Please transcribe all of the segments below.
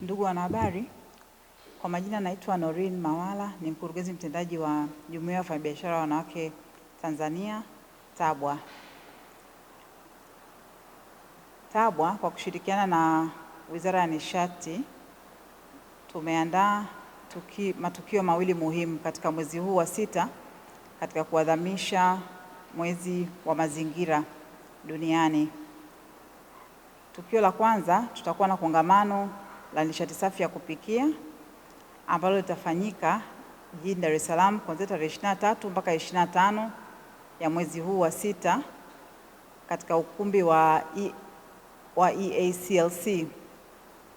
Ndugu wanahabari, kwa majina naitwa Norin Mawala, ni mkurugenzi mtendaji wa Jumuiya ya Wafanyabiashara Wanawake Tanzania, TABWA. TABWA kwa kushirikiana na Wizara ya Nishati tumeandaa matukio mawili muhimu katika mwezi huu wa 6 katika kuadhimisha mwezi wa mazingira duniani. Tukio la kwanza, tutakuwa na kongamano la nishati safi ya kupikia ambalo litafanyika jijini Dar es Salaam kuanzia tarehe 23 mpaka 25 ya mwezi huu wa 6 katika ukumbi wa EACLC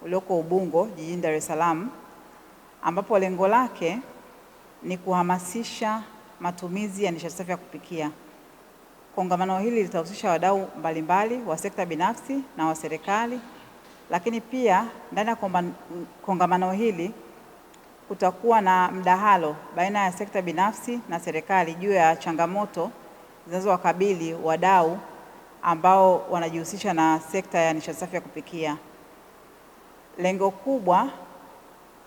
ulioko Ubungo jijini Dar es Salaam, ambapo lengo lake ni kuhamasisha matumizi ya nishati safi ya kupikia. Kongamano hili litahusisha wadau mbalimbali wa sekta binafsi na wa serikali, lakini pia ndani ya kongamano hili kutakuwa na mdahalo baina ya sekta binafsi na serikali juu ya changamoto zinazowakabili wadau ambao wanajihusisha na sekta ya nishati safi ya kupikia. Lengo kubwa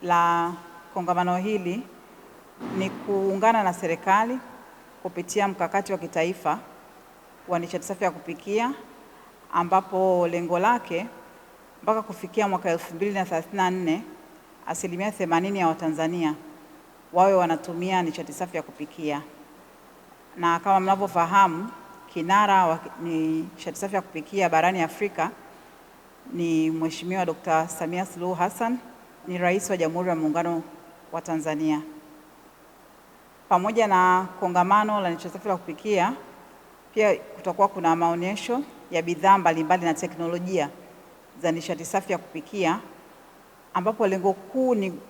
la kongamano hili ni kuungana na serikali kupitia mkakati wa kitaifa wa nishati safi ya kupikia, ambapo lengo lake mpaka kufikia mwaka 2034 80% ya Watanzania wawe wanatumia nishati safi ya kupikia. Na kama mnavyofahamu, kinara wa nishati safi ya kupikia barani Afrika ni Mheshimiwa Dr. Samia Suluhu Hassan, ni Rais wa Jamhuri ya Muungano wa Tanzania. Pamoja na kongamano la nishati safi ya kupikia, pia kutakuwa kuna maonyesho ya bidhaa mbalimbali na teknolojia za nishati safi ya kupikia, ambapo lengo kuu ni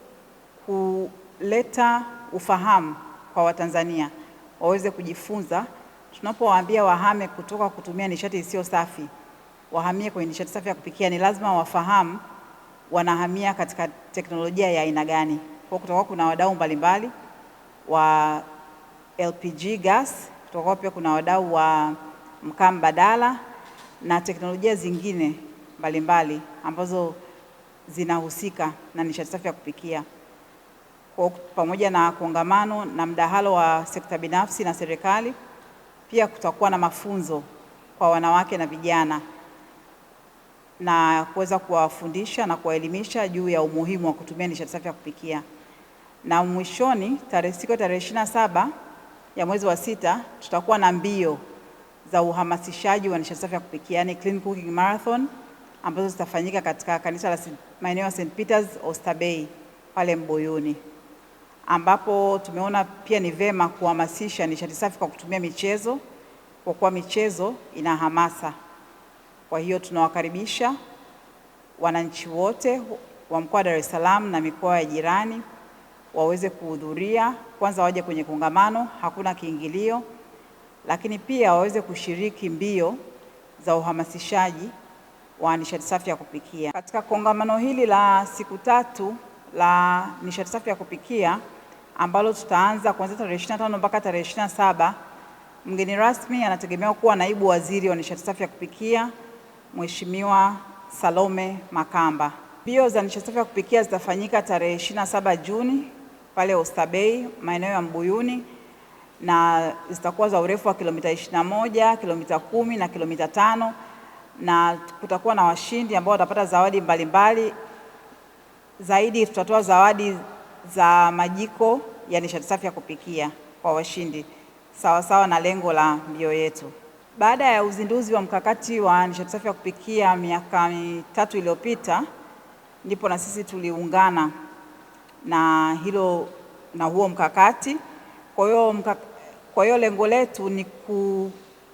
kuleta ufahamu kwa Watanzania waweze kujifunza. Tunapowaambia wahame kutoka kutumia nishati isiyo safi wahamie kwenye nishati safi ya kupikia, ni lazima wafahamu wanahamia katika teknolojia ya aina gani. Kwa kutakuwa kuna wadau mbalimbali wa LPG gas, kutakuwa pia kuna wadau wa mkaa mbadala na teknolojia zingine mbalimbali ambazo zinahusika na nishati safi ya kupikia. Kwa pamoja na kongamano na mdahalo wa sekta binafsi na serikali, pia kutakuwa na mafunzo kwa wanawake na vijana na kuweza kuwafundisha na kuwaelimisha juu ya umuhimu wa kutumia nishati safi ya kupikia. Na mwishoni, tarehe 27 ya mwezi wa 6 tutakuwa na mbio za uhamasishaji wa nishati safi ya kupikia, yani Clean Cooking Marathon, ambazo zitafanyika katika kanisa la maeneo ya St. Peter's Oysterbay pale Mbuyuni, ambapo tumeona pia ni vema kuhamasisha nishati safi kwa kutumia michezo, kwa kuwa michezo ina hamasa. Kwa hiyo tunawakaribisha wananchi wote wa mkoa wa Dar es Salaam na mikoa ya jirani waweze kuhudhuria. Kwanza waje kwenye kongamano, hakuna kiingilio, lakini pia waweze kushiriki mbio za uhamasishaji wa nishati safi ya kupikia. Katika kongamano hili la siku 3 la nishati safi ya kupikia ambalo tutaanza kuanzia tarehe 25 mpaka tarehe 27, mgeni rasmi anategemewa kuwa Naibu Waziri wa Nishati Safi ya Kupikia, Mheshimiwa Salome Makamba. Mbio za nishati safi ya kupikia zitafanyika tarehe 27 Juni pale Oysterbay maeneo ya Mbuyuni, na zitakuwa za urefu wa kilomita 21, kilomita 10 na kilomita 5, na kutakuwa na washindi ambao watapata zawadi mbalimbali. Zaidi tutatoa zawadi za majiko ya nishati safi ya kupikia kwa washindi, sawa sawa na lengo la mbio yetu. Baada ya uzinduzi wa mkakati wa nishati safi ya kupikia miaka 3 iliyopita, ndipo na sisi tuliungana na huo mkakati. Kwa hiyo lengo letu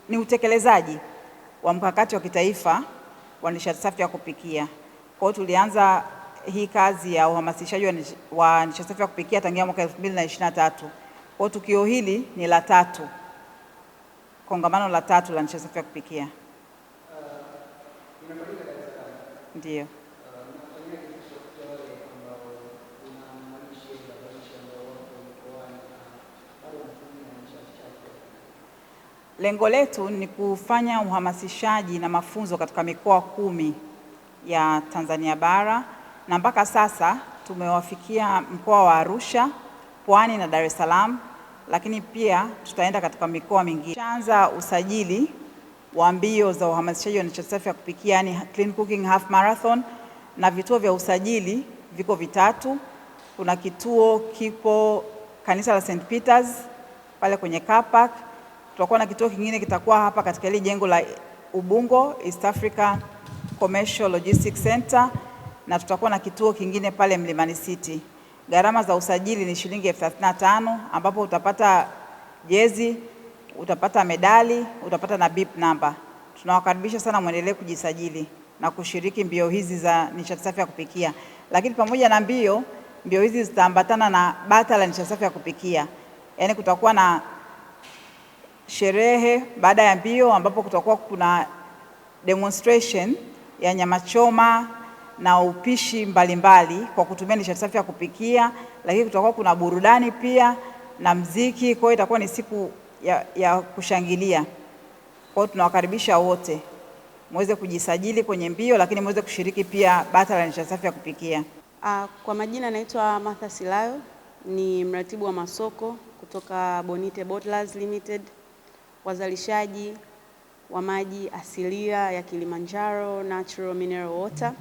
ni utekelezaji wa mkakati wa kitaifa wa nishati safi ya kupikia. Kwa hiyo tulianza hii kazi ya uhamasishaji wa nishati safi ya kupikia tangia mwaka 2023. Kwa tukio hili ni la 3, kongamano la 3 la nishati safi ya kupikia. Ndio. Lengo letu ni kufanya uhamasishaji na mafunzo katika mikoa 10 ya Tanzania bara na mpaka sasa tumewafikia mkoa wa Arusha, Pwani na Dar es Salaam, lakini pia tutaenda katika mikoa mingine. Tunaanza usajili wa mbio za uhamasishaji wa nishati safi ya kupikia, yani Clean Cooking Half Marathon, na vituo vya usajili viko vitatu. Kuna kituo kipo kanisa la St. Peters pale kwenye car park. Tutakuwa na kituo kingine kitakuwa hapa katika ile jengo la Ubungo, East Africa Commercial Logistics Center, na tutakuwa na kituo kingine pale Mlimani City. Gharama za usajili ni shilingi 35,000 ambapo utapata jezi, utapata medali, utapata na bip number. Tunawakaribisha sana muendelee kujisajili na kushiriki mbio hizi za nishati safi ya kupikia. Lakini pamoja na mbio hizi zitaambatana na bata la nishati safi ya kupikia. Yaani kutakuwa na sherehe baada ya mbio ambapo kutakuwa kuna demonstration ya nyama choma na upishi mbalimbali kwa kutumia nishati safi ya kupikia, lakini kutakuwa kuna burudani pia na mziki. Kwa hiyo itakuwa ni siku ya kushangilia. Kwa hiyo tunawakaribisha wote muweze kujisajili kwenye mbio, lakini muweze kushiriki pia bata la nishati safi ya kupikia. Kwa majina naitwa Martha Silayo, ni mratibu wa masoko kutoka Bonite Bottlers Limited, wazalishaji wa maji asilia ya Kilimanjaro Natural Mineral Water.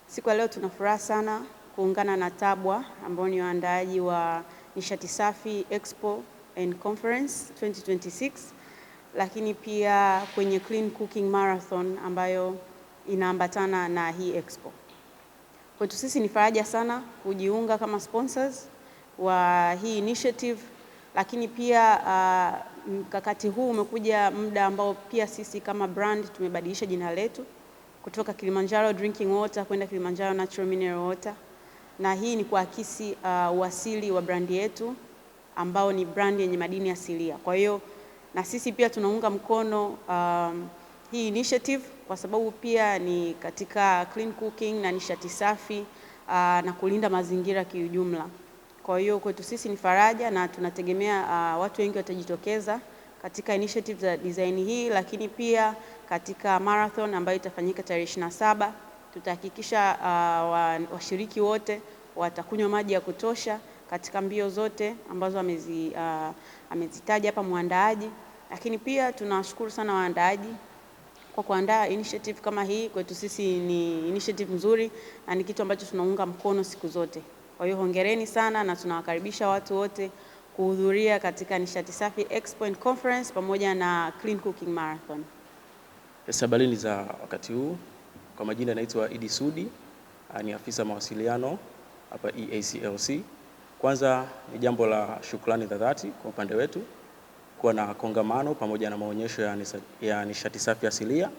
Siku ya leo tuna furaha sana kuungana na TABWA ambao ni waandaaji wa Nishati Safi Expo and Conference 2026, lakini pia kwenye Clean Cooking Marathon ambayo inaambatana na hii expo. Kwetu sisi ni faraja sana kujiunga kama sponsors wa hii initiative, lakini pia mkakati huu umekuja muda ambao pia sisi kama brand tumebadilisha jina letu kutoka Kilimanjaro Drinking Water kwenda Kilimanjaro Natural Mineral Water, na hii ni kuakisi uasili wa brandi yetu ambao ni brand yenye madini asilia. Kwa hiyo na sisi pia tunaunga mkono hii initiative kwa sababu pia ni katika clean cooking na nishati safi na kulinda mazingira kiujumla. Kwa hiyo kwetu sisi ni faraja na tunategemea watu wengi watajitokeza katika initiative za design hii, lakini pia katika marathon ambayo itafanyika tarehe 27 tutahakikisha washiriki wote watakunywa maji ya kutosha katika mbio zote ambazo amezitaja hapa muandaaji. Lakini pia tunashukuru sana waandaaji kwa kuandaa initiative kama hii. Kwetu sisi ni initiative nzuri na ni kitu ambacho tunaunga mkono siku zote. Kwa hiyo hongereni sana na tunawakaribisha watu wote kuhudhuria katika Nishati Safi Expo and Conference pamoja na Clean Cooking Marathon. Sabalini za wakati huu, kwa majina naitwa Idi Sudi, ni afisa mawasiliano hapa EACLC. Kwanza ni jambo la shukrani za dhati kwa upande wetu kuwa na kongamano pamoja na maonyesho ya nishati safi asilia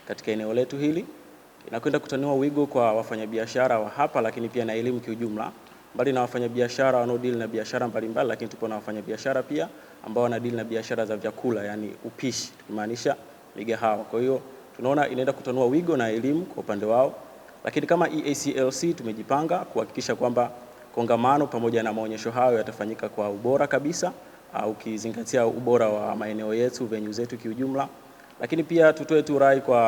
katika eneo letu hili. Inakwenda kutanua wigo kwa wafanyabiashara wa hapa, lakini pia na elimu kiujumla. Mbali na wafanyabiashara wanaodeal na biashara mbalimbali, lakini tupo na wafanyabiashara pia ambao wanadeal na biashara za vyakula, yani upishi, tukimaanisha migahawa. Kwa hiyo tunaona inaenda kutanua wigo na elimu kwa upande wao. Lakini kama EACLC tumejipanga kuhakikisha kwamba kongamano pamoja na maonyesho hayo yatafanyika kwa ubora kabisa, ukizingatia ubora wa maeneo yetu, venue zetu kiujumla. Lakini pia tutoe tu rai kwa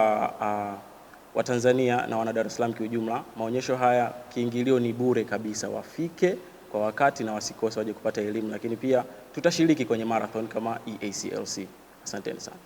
Watanzania na wana Dar es Salaam kiujumla, maonyesho haya kiingilio ni bure kabisa, wafike kwa wakati na wasikose waje kupata elimu. Lakini pia tutashiriki kwenye marathon kama EACLC. Asanteni sana.